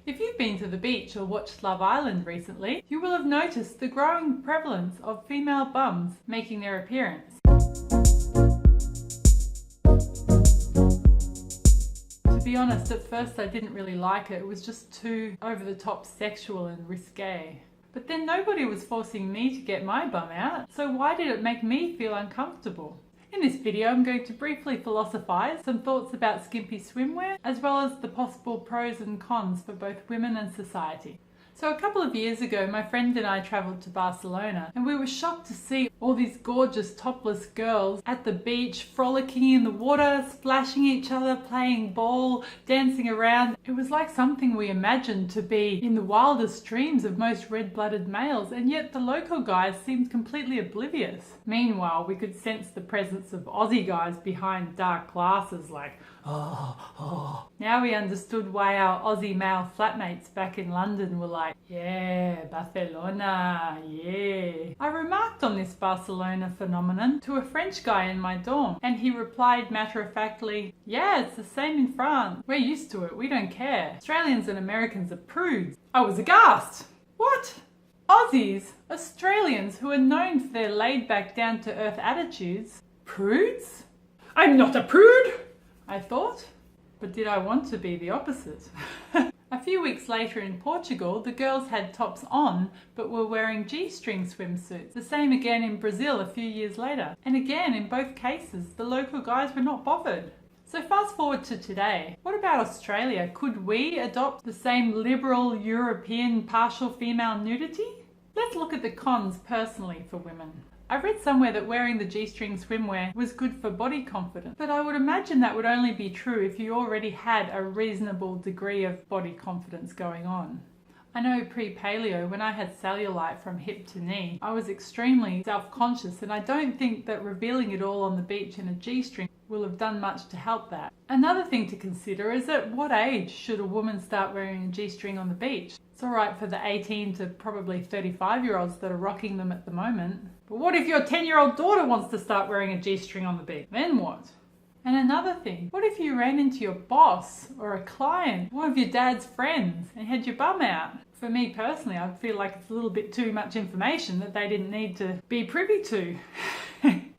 If you've been to the beach or watched Love Island recently, you will have noticed the growing prevalence of female bums making their appearance. To be honest, at first I didn't really like it. It was just too over-the-top sexual and risque. But then nobody was forcing me to get my bum out, so why did it make me feel uncomfortable? In this video, I'm going to briefly philosophize some thoughts about skimpy swimwear, as well as the possible pros and cons for both women and society. So a couple of years ago, my friend and I travelled to Barcelona, and we were shocked to see all these gorgeous topless girls at the beach, frolicking in the water, splashing each other, playing ball, dancing around. It was like something we imagined to be in the wildest dreams of most red-blooded males, and yet the local guys seemed completely oblivious. Meanwhile, we could sense the presence of Aussie guys behind dark glasses like, oh. Now we understood why our Aussie male flatmates back in London were like, yeah, Barcelona, yeah. I remarked on this Barcelona phenomenon to a French guy in my dorm, and he replied matter-of-factly, yeah, it's the same in France. We're used to it, we don't care. Australians and Americans are prudes. I was aghast. What? Aussies, Australians who are known for their laid-back, down-to-earth attitudes, prudes? I'm not a prude, I thought. But did I want to be the opposite? A few weeks later in Portugal, the girls had tops on, but were wearing G-string swimsuits. The same again in Brazil a few years later. And again, in both cases, the local guys were not bothered. So fast forward to today. What about Australia? Could we adopt the same liberal European partial female nudity? Let's look at the cons personally for women. I read somewhere that wearing the G-string swimwear was good for body confidence, but I would imagine that would only be true if you already had a reasonable degree of body confidence going on. I know pre-paleo, when I had cellulite from hip to knee, I was extremely self-conscious, and I don't think that revealing it all on the beach in a G-string will have done much to help that. Another thing to consider is at what age should a woman start wearing a G-string on the beach? It's alright for the 18 to probably 35-year-olds that are rocking them at the moment. But what if your 10-year-old daughter wants to start wearing a G-string on the beach? Then what? And another thing, what if you ran into your boss or a client, one of your dad's friends, and had your bum out? For me personally, I feel like it's a little bit too much information that they didn't need to be privy to.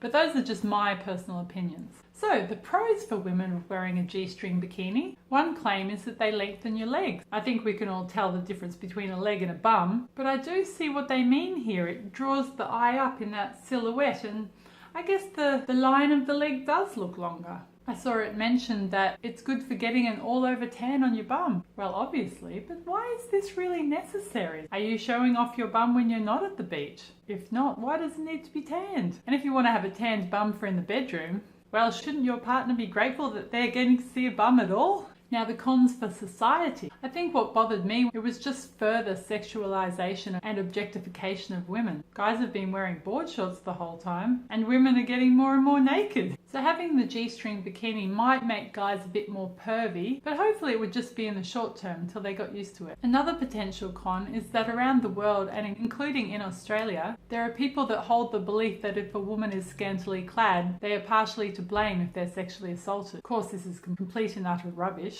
But those are just my personal opinions. So, the pros for women of wearing a G-string bikini. One claim is that they lengthen your legs. I think we can all tell the difference between a leg and a bum, but I do see what they mean here. It draws the eye up in that silhouette, and I guess the line of the leg does look longer. I saw it mentioned that it's good for getting an all-over tan on your bum. Well, obviously, but why is this really necessary? Are you showing off your bum when you're not at the beach? If not, why does it need to be tanned? And if you want to have a tanned bum for in the bedroom, well, shouldn't your partner be grateful that they're getting to see a bum at all? Now, the cons for society. I think what bothered me, it was just further sexualization and objectification of women. Guys have been wearing board shorts the whole time, and women are getting more and more naked. So having the G-string bikini might make guys a bit more pervy, but hopefully it would just be in the short term until they got used to it. Another potential con is that around the world, and including in Australia, there are people that hold the belief that if a woman is scantily clad, they are partially to blame if they're sexually assaulted. Of course, this is complete and utter rubbish.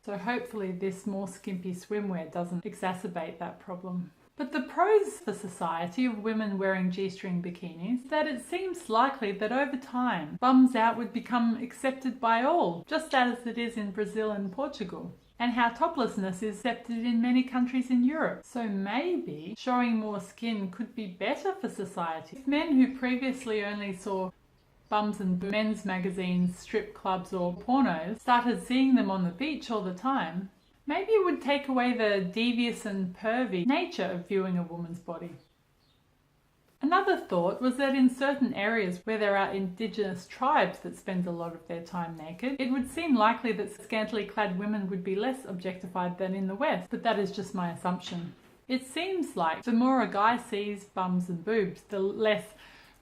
So hopefully this more skimpy swimwear doesn't exacerbate that problem. But the pros for society of women wearing G-string bikinis is that it seems likely that over time, bums out would become accepted by all, just as it is in Brazil and Portugal, and how toplessness is accepted in many countries in Europe. So maybe showing more skin could be better for society. If men who previously only saw bums in men's magazines, strip clubs or pornos started seeing them on the beach all the time, maybe it would take away the devious and pervy nature of viewing a woman's body. Another thought was that in certain areas where there are indigenous tribes that spend a lot of their time naked, it would seem likely that scantily clad women would be less objectified than in the West, but that is just my assumption. It seems like the more a guy sees bums and boobs, the less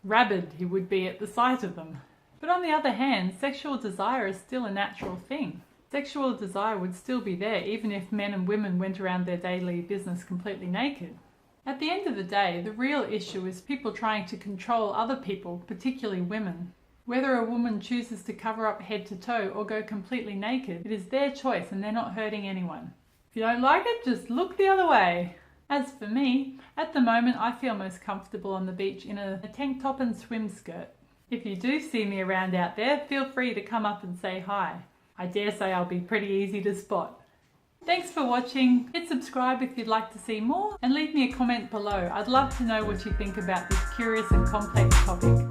rabid he would be at the sight of them. But on the other hand, sexual desire is still a natural thing. Sexual desire would still be there even if men and women went around their daily business completely naked. At the end of the day, the real issue is people trying to control other people, particularly women. Whether a woman chooses to cover up head to toe or go completely naked, it is their choice and they're not hurting anyone. If you don't like it, just look the other way. As for me, at the moment I feel most comfortable on the beach in a tank top and swim skirt. If you do see me around out there, feel free to come up and say hi. I dare say I'll be pretty easy to spot. Thanks for watching. Hit subscribe if you'd like to see more and leave me a comment below. I'd love to know what you think about this curious and complex topic.